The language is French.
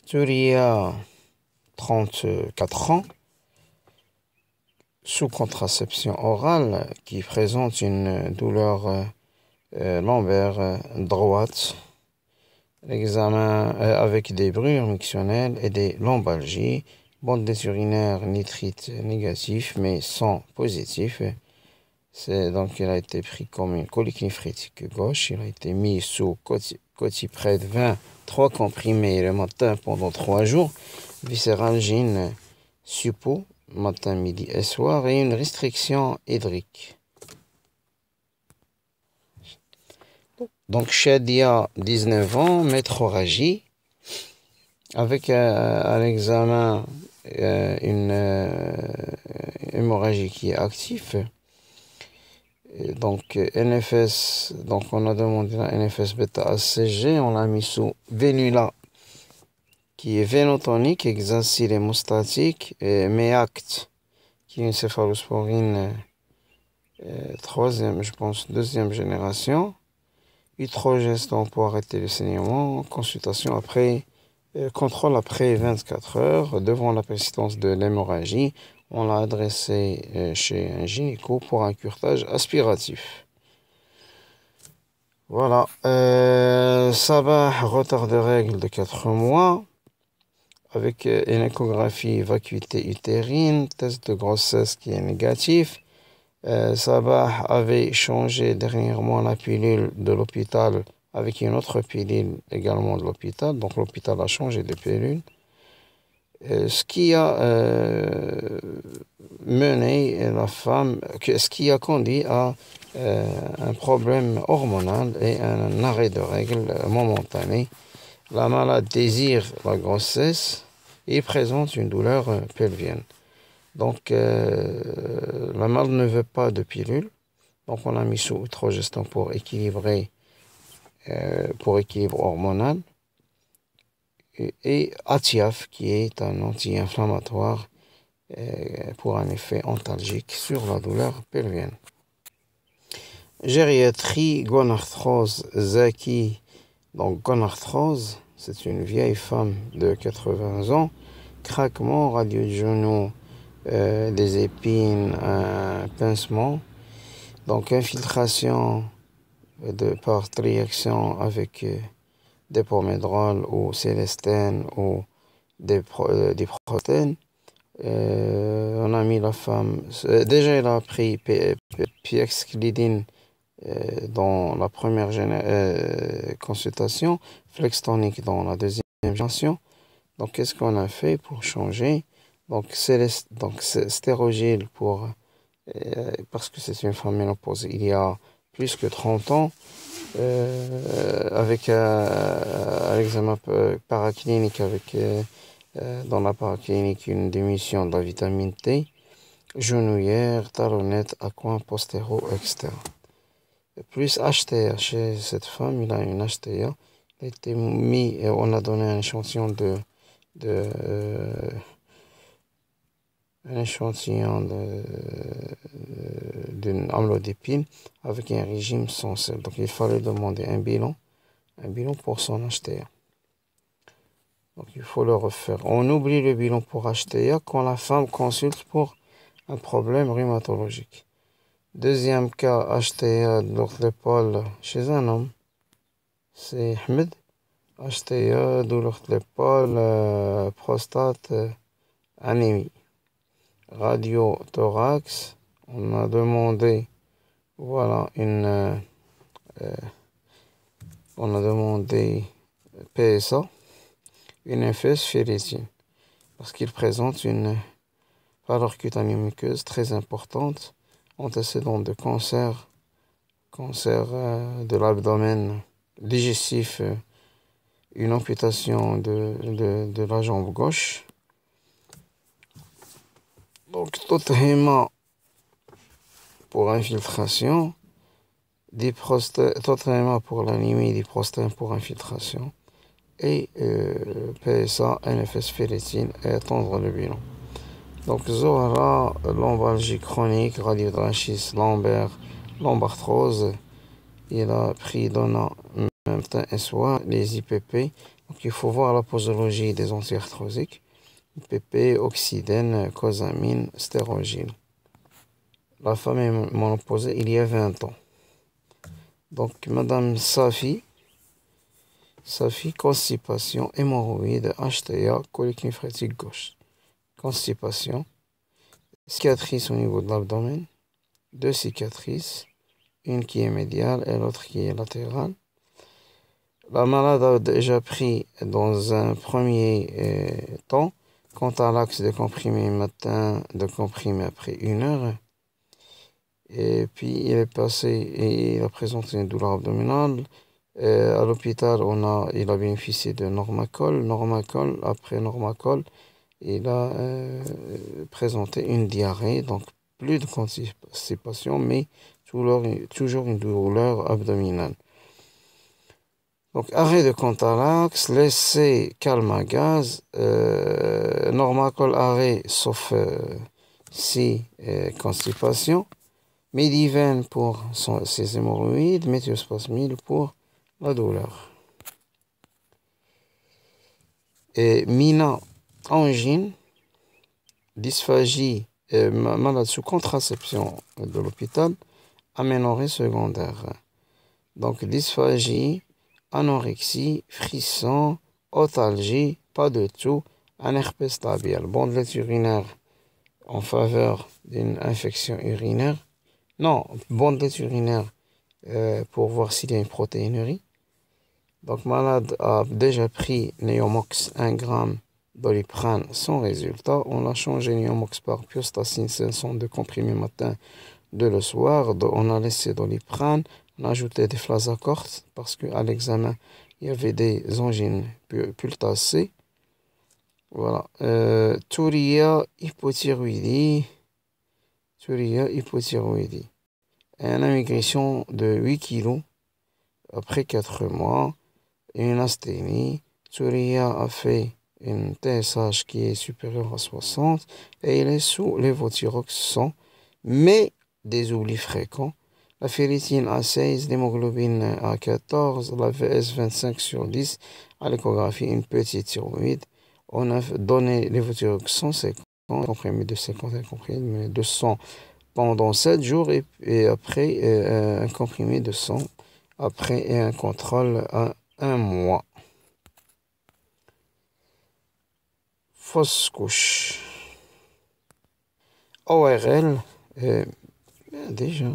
Turia, 34 ans, sous contraception orale, qui présente une douleur lombaire droite, l'examen avec des brûlures mictionnelles et des lombalgies, bande des urinaires nitrite négatif, mais sans positif. Donc, il a été pris comme une colique néphrétique gauche. Il a été mis sous Cotipred 20, 3 comprimés le matin pendant 3 jours, viscéralgine, suppo, matin, midi et soir, et une restriction hydrique. Donc, Shadia, 19 ans, métrorragie, avec à l'examen une hémorragie qui est active. Donc, NFS, donc on a demandé la NFS bêta-ACG, on l'a mis sous Vénula, qui est vénotonique, hexacyl hémostatique, et MEACT, qui est une céphalosporine troisième, je pense, deuxième génération. Utrogeston pour arrêter le saignement, consultation après, contrôle après 24 heures, devant la persistance de l'hémorragie. On l'a adressé chez un gynéco pour un curetage aspiratif. Voilà. Sabah, retard de règles de 4 mois, avec une échographie vacuité utérine, test de grossesse qui est négatif. Sabah avait changé dernièrement la pilule de l'hôpital avec une autre pilule également de l'hôpital. Donc l'hôpital a changé de pilule. Ce qui a mené la femme, ce qui a conduit à un problème hormonal et un arrêt de règles momentané. La malade désire la grossesse et présente une douleur pelvienne. Donc, la malade ne veut pas de pilule. Donc, on l'a mis sous Utrogeston pour équilibrer, pour équilibre hormonal. Et Atiaf, qui est un anti-inflammatoire pour un effet antalgique sur la douleur pelvienne. Gériatrie, gonarthrose, Zaki. Donc, gonarthrose, c'est une vieille femme de 80 ans. Craquement, radio de genou, des épines, un pincement. Donc, infiltration par triaction avec des pomédrols ou célestène ou des protéines. On a mis la femme. Déjà, elle a pris pioxclidine dans la première consultation, Flextonic dans la deuxième génération. Donc, qu'est-ce qu'on a fait pour changer? Donc, stérogile pour, parce que c'est une femme ménopausée il y a plus que 30 ans, avec un examen paraclinique, avec dans la paraclinique une diminution de la vitamine T, genouillère, talonnette, aquin postéro, etc. Plus HTA, chez cette femme, il a une HTA. Il a été mis, on a donné un échantillon d'une amlodépine avec un régime sans sel. Donc il fallait demander un bilan pour son HTA. Donc il faut le refaire. On oublie le bilan pour HTA quand la femme consulte pour un problème rhumatologique. Deuxième cas, HTA de l'épaule chez un homme, c'est Ahmed. HTA, douleur de l'épaule, prostate, anémie. Radio thorax, on a demandé, voilà, on a demandé PSA, une FS ferritine, parce qu'il présente une valeur cutanée muqueuse très importante, antécédent de cancer de l'abdomen digestif, une amputation de la jambe gauche. Donc, Tothéma pour infiltration, Tothéma pour l'anémie, diprostène pour infiltration, et PSA, NFS ferritine, et attendre le bilan. Donc, Zohara, lombalgie chronique, radiodrachis, lombaire, lombarthrose. Il a pris donnant matin et soir les IPP, Donc il faut voir la posologie des antiarthrosiques. PP, oxydène, cosamine, stérogine. La femme est ménopausée il y a 20 ans. Donc Madame Safi, constipation, hémorroïde, HTA, colique néphrétique gauche. Constipation, cicatrice au niveau de l'abdomen, 2 cicatrices, une qui est médiale et l'autre qui est latérale. La malade a déjà pris dans un premier temps Contalax de comprimé matin, de comprimé après 1 heure. Et puis il est passé et il a présenté une douleur abdominale. À l'hôpital, il a bénéficié de Normacol. Après Normacol, il a présenté une diarrhée, donc plus de constipation, mais toujours une douleur abdominale. Donc, arrêt de Contalax, laisser calme à gaz, Normacol arrêt, sauf si constipation, Mediven pour ses hémorroïdes, méthiospasmide pour la douleur. Et Mina, angine, dysphagie, malade sous contraception de l'hôpital, aménorrhée secondaire. Donc, dysphagie, anorexie, frisson, otalgie, pas de tout, un herpès labial, bandelette urinaire en faveur d'une infection urinaire. Non, bandelette urinaire pour voir s'il y a une protéinurie. Donc, malade a déjà pris Neomox 1 g, Doliprane sans résultat. On a changé Neomox par Piostacine 500 de comprimé matin de le soir. On a laissé Doliprane. On a ajouté des Flazacort parce qu'à l'examen, il y avait des angines pultacées. Voilà. Thuria hypothyroïdie. Une amaigrition de 8 kg après 4 mois. Une asthénie. Thuria a fait une TSH qui est supérieure à 60 et il est sous lévothyrox 100, mais des oublis fréquents. La ferritine A16, l'hémoglobine A14, la VS 25/10, à l'échographie une petite thyroïde. On a donné lévothyrox 150, comprimé de 50 et comprimé de 100 pendant 7 jours et après un comprimé de 100 après un contrôle à 1 mois. Fausse couche. ORL, déjà.